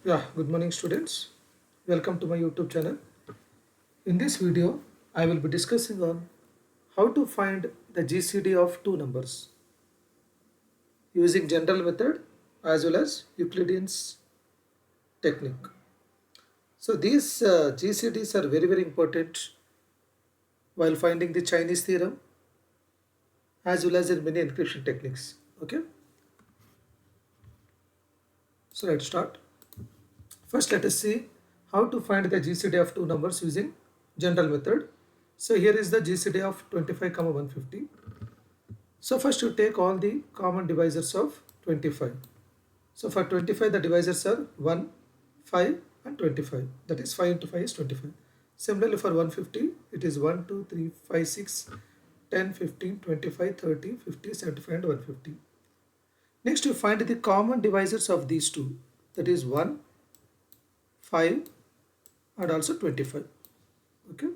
Yeah, good morning students. Welcome to my YouTube channel. In this video, I will be discussing on how to find the GCD of two numbers using general method as well as Euclidean's technique. So these GCDs are very important while finding the Chinese theorem as well as in many encryption techniques. Okay, so let's start. First, let us see how to find the GCD of two numbers using general method. So here is the GCD of 25, 150. So first you take all the common divisors of 25. So for 25 the divisors are 1, 5 and 25. That is 5 into 5 is 25. Similarly for 150 it is 1, 2, 3, 5, 6, 10, 15, 25, 30, 50, 75 and 150. Next you find the common divisors of these two. That is 1, 5 and also 25. Okay.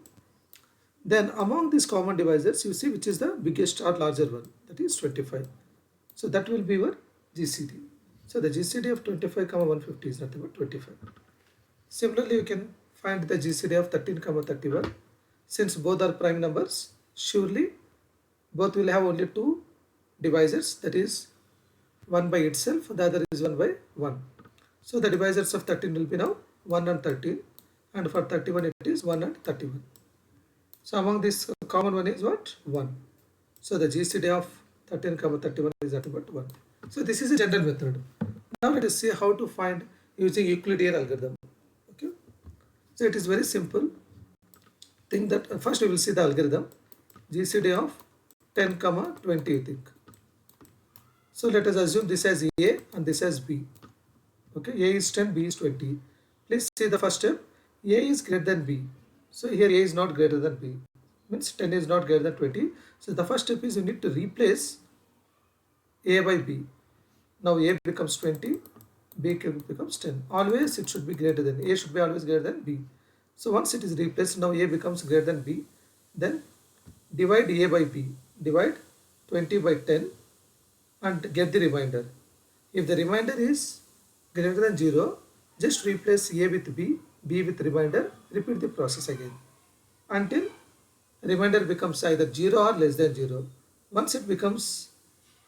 Then among these common divisors you see which is the biggest or larger one, that is 25. So that will be your GCD. So the GCD of 25, 150 is nothing but 25. Similarly, you can find the GCD of 13, 31. Since both are prime numbers, surely both will have only two divisors, that is 1 by itself, the other is 1 by 1. So the divisors of 13 will be now 1 and 13, and for 31 it is 1 and 31. So among this common one is what? 1. So the GCD of 13, 31 is nothing but 1. So this is a general method. Now let us see how to find using Euclidean algorithm. Okay. So it is very simple. Think that first we will see the algorithm. GCD of 10, 20 you think. So let us assume this as A and this as B. Okay, A is 10, B is 20. Please see the first step. A is greater than B. So here A is not greater than B. Means 10 is not greater than 20. So the first step is you need to replace A by B. Now A becomes 20, B becomes 10. Always it should be greater than, A should be always greater than B. So once it is replaced, now A becomes greater than B. Then divide A by B. Divide 20 by 10 and get the remainder. If the remainder is greater than 0, just replace A with B, B with remainder, repeat the process again until remainder becomes either 0 or less than 0. Once it becomes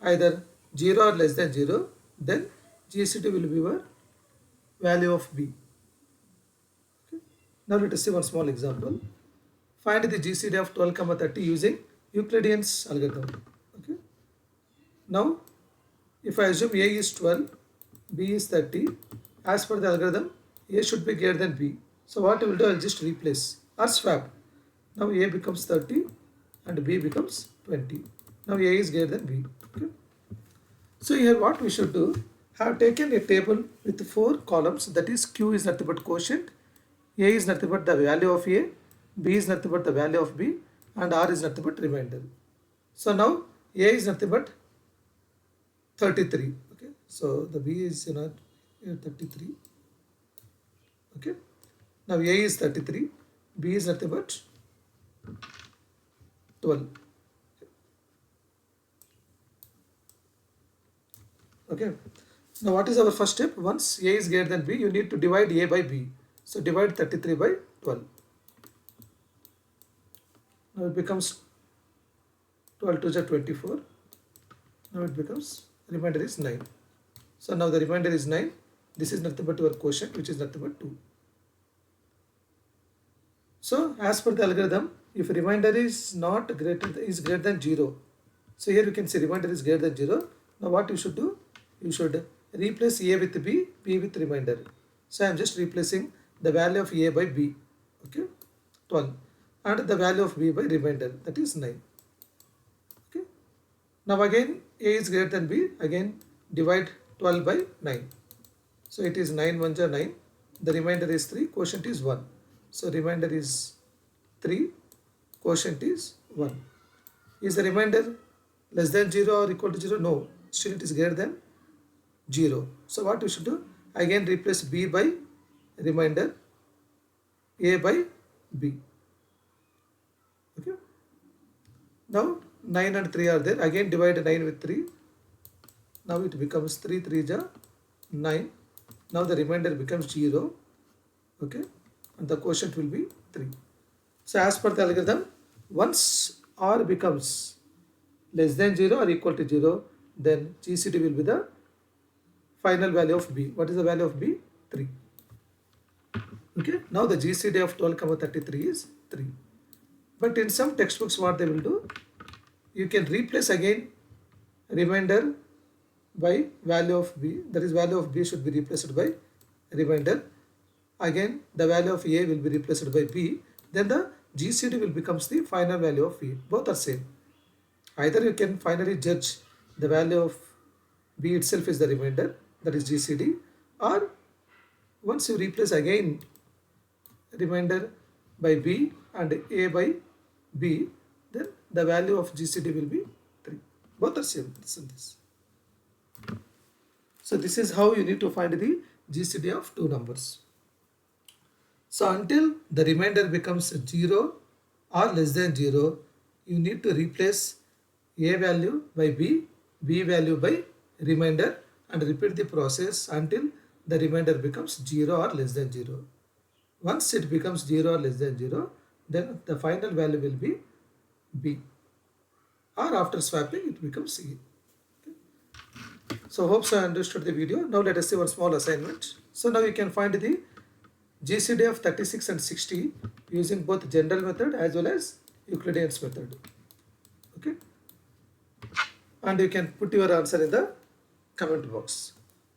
either 0 or less than 0, then GCD will be your value of B. Okay. Now let us see one small example. Find the GCD of 12, 30 using Euclidean's algorithm. Okay. Now if I assume A is 12, B is 30, as per the algorithm, A should be greater than B. So what I will do, I will just replace or swap. Now A becomes 30 and B becomes 20. Now A is greater than B. Okay. So here what we should do, have taken a table with 4 columns, that is Q is nothing but quotient, A is nothing but the value of A, B is nothing but the value of B, and R is nothing but remainder. So now A is nothing but 33. Okay, so the B is 33. Okay, now A is 33, B is nothing but 12. Okay, now what is our first step? Once A is greater than B, you need to divide A by B. So divide 33 by 12. Now it becomes 12 to the 24. Now it becomes, remainder is 9. So now the remainder is 9. This is nothing but your quotient, which is nothing but 2. So as per the algorithm, if remainder is not greater than 0, so here you can say remainder is greater than 0. Now what you should do? You should replace A with B, B with remainder. So I am just replacing the value of A by B, okay, 12, and the value of B by remainder, that is 9. Okay. Now again A is greater than B, again divide 12 by 9. So it is 9 1 9, the remainder is 3, quotient is 1. So remainder is 3, quotient is 1. Is the remainder less than 0 or equal to 0? No, still it is greater than 0. So what we should do? Again replace B by remainder, A by B. Okay. Now 9 and 3 are there. Again divide 9 with 3. Now it becomes 3 3 ja 9. Now the remainder becomes 0. Okay, and the quotient will be 3. So as per the algorithm, once R becomes less than 0 or equal to 0, then GCD will be the final value of B. What is the value of B? 3. Okay, now the GCD of 12,33 is 3. But in some textbooks, what they will do, you can replace again remainder by value of B. That is, value of B should be replaced by remainder. Again, the value of A will be replaced by B. Then the GCD will becomes the final value of B. Both are same. Either you can finally judge the value of B itself is the remainder, that is GCD, or once you replace again remainder by B and A by B, then the value of GCD will be 3. Both are same. This. So this is how you need to find the GCD of two numbers. So until the remainder becomes 0 or less than 0, you need to replace A value by B, B value by remainder, and repeat the process until the remainder becomes 0 or less than 0. Once it becomes 0 or less than 0, then the final value will be B, or after swapping it becomes A. So hope so I understood the video. Now let us see one small assignment. So now you can find the GCD of 36 and 60 using both general method as well as Euclidean's method. Okay, and you can put your answer in the comment box.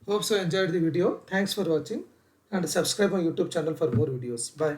Hope so you enjoyed the video. Thanks for watching, and subscribe my YouTube channel for more videos. Bye.